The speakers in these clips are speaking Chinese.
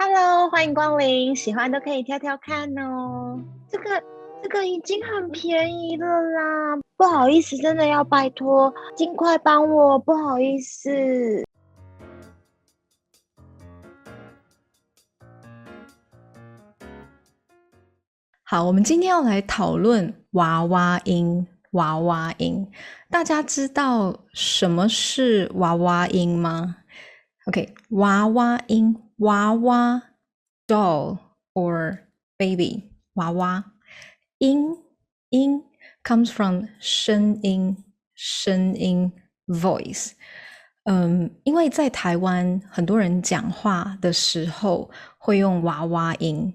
Hello，欢迎光临，喜欢都可以挑挑看哦。这个已经很便宜了啦，不好意思，真的要拜托，尽快帮我，不好意思。好，我们今天要来讨论娃娃音。娃娃音，大家知道什么是娃娃音吗？OK，娃娃音，娃娃 doll or baby，娃娃音 comes from 声音 voice。因为在台湾很多人讲话的时候会用娃娃音，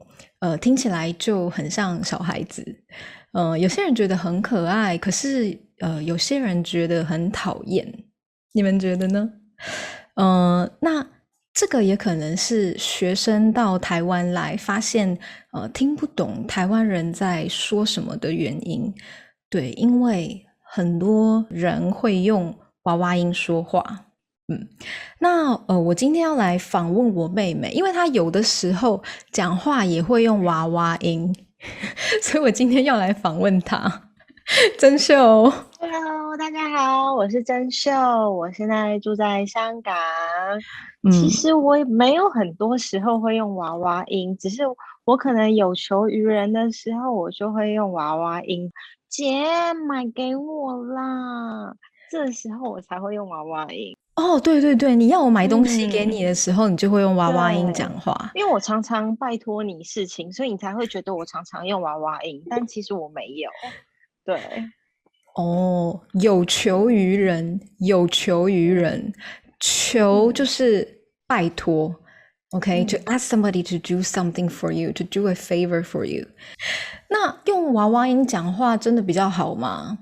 听起来就很像小孩子。有些人觉得很可爱，可是有些人觉得很讨厌。你们觉得呢？那这个也可能是学生到台湾来发现听不懂台湾人在说什么的原因。对，因为很多人会用娃娃音说话。那我今天要来访问我妹妹，因为她有的时候讲话也会用娃娃音，所以我今天要来访问她。珍秀，Hello，大家好，我是珍秀，我现在住在香港。其嗯，实我也没有很多时候会用娃娃音，只是我可能有求于人的时候，我就会用娃娃音。姐，买给我啦！这时候我才会用娃娃音。哦，对对对，你要我买东西给你嗯，的时候，你就会用娃娃音讲对，话。因为我常常拜托你事情，所以你才会觉得我常常用娃娃音，但其实我没有。对，哦，有求于人，有求于人，求就嗯是拜托，OK，to嗯。ask somebody to do something for you，to do a favor for you。那用娃娃音讲话真的比较好吗？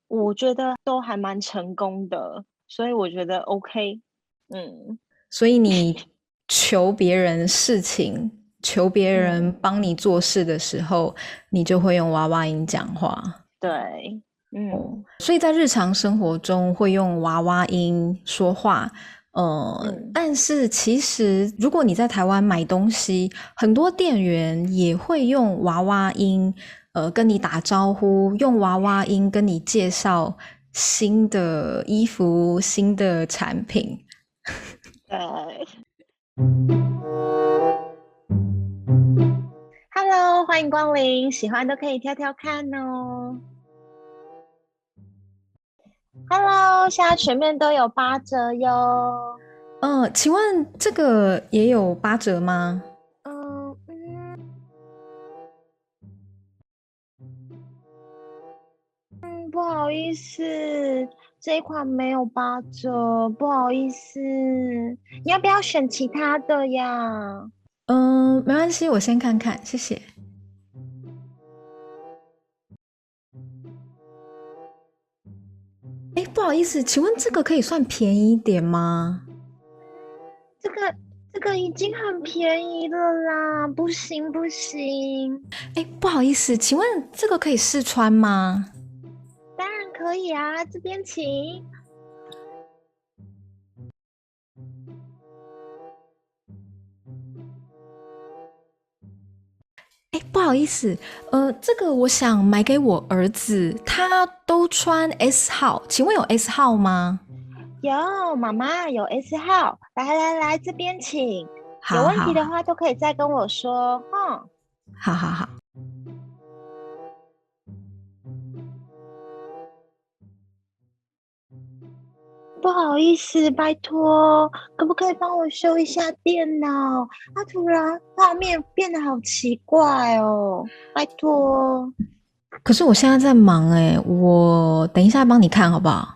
我觉得都还蛮成功的，所以我觉得 OK。嗯所以你求别人事情，求别人嗯，帮你做事的时候，你就会用娃娃音讲话。对，哦，嗯所以在日常生活中会用娃娃音说话。嗯，但是其实如果你在台湾买东西，很多店员也会用娃娃音，跟你打招呼，用娃娃音跟你介绍新的衣服、新的产品。对。Hello，欢迎光临，喜欢都可以挑挑看哦。Hello，现在全面都有8折哟。请问这个也有8折吗？嗯嗯不好意思，这一款没有8折，不好意思，你要不要选其他的呀？没关系，我先看看，谢谢。哎，不好意思，请问这个可以算便宜一点吗？这个这个已经很便宜了啦，不行不行，哎，不好意思，请问这个可以试穿吗？当然可以啊，这边请。哎，不好意思，这个我想买给我儿子，他都穿 S 号，请问有 S 号吗？有妈妈有 S 号，来来来，这边请。有好好好，问题的话都可以再跟我说，哼。好好好。不好意思，拜托，可不可以帮我修一下电脑？它突然画面变得好奇怪哦，拜托。可是我现在在忙哎，我等一下帮你看好不好？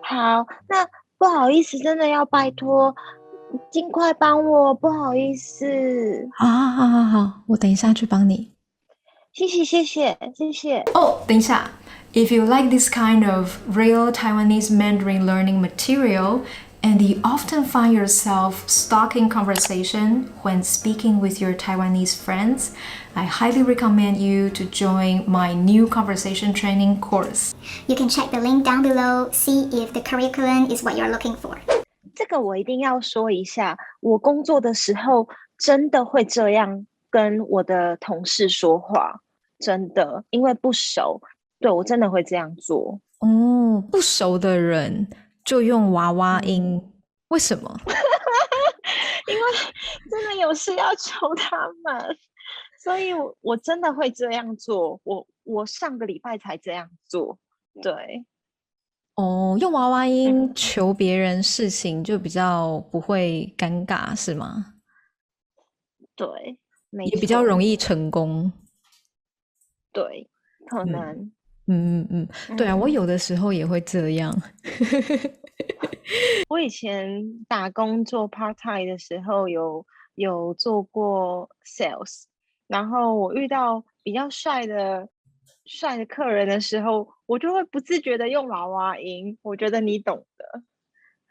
好，那不好意思，真的要拜托，尽快帮我，不好意思，好好好好好，我等一下去帮你。谢谢谢谢谢谢。哦，等一下。If you like this kind of real Taiwanese Mandarin learning material and you often find yourself stuck in conversation when speaking with your Taiwanese friends, I highly recommend you to join my new conversation training course. You can check the link down below, see if the curriculum is what you're looking for. 这个我一定要说一下，我工作的时候真的会这样跟我的同事说话，真的，因为不熟，对，我真的会这样做。哦，不熟的人就用娃娃音，为什么？因为真的有事要求他们，所以我真的会这样做。我上个礼拜才这样做，对。哦，用娃娃音求别人事情就比较不会尴尬，是吗？对，没也比较容错，易成功。对，可嗯能，对啊，我嗯，有的时候也会这样。我以前打工做 part time 的时候有做过 sales，然后我遇到比较帅的客人的时候，我就会不自觉的用娃娃音，我觉得你懂的，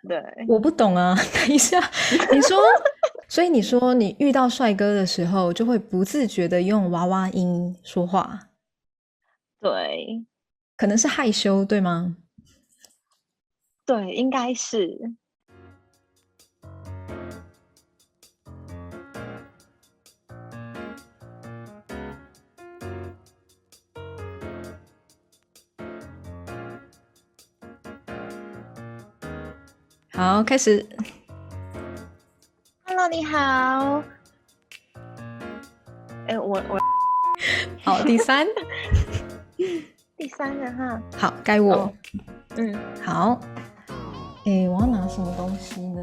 对。我不懂啊，等一下，你说，所以你说你遇到帅哥的时候，就会不自觉的用娃娃音说话，对可能是害羞，对吗？对，应该是。好，开始。Hello，你好。哎，我好，第三，第三个哈。好，该我。哦，嗯，好，诶，我要拿什么东西呢？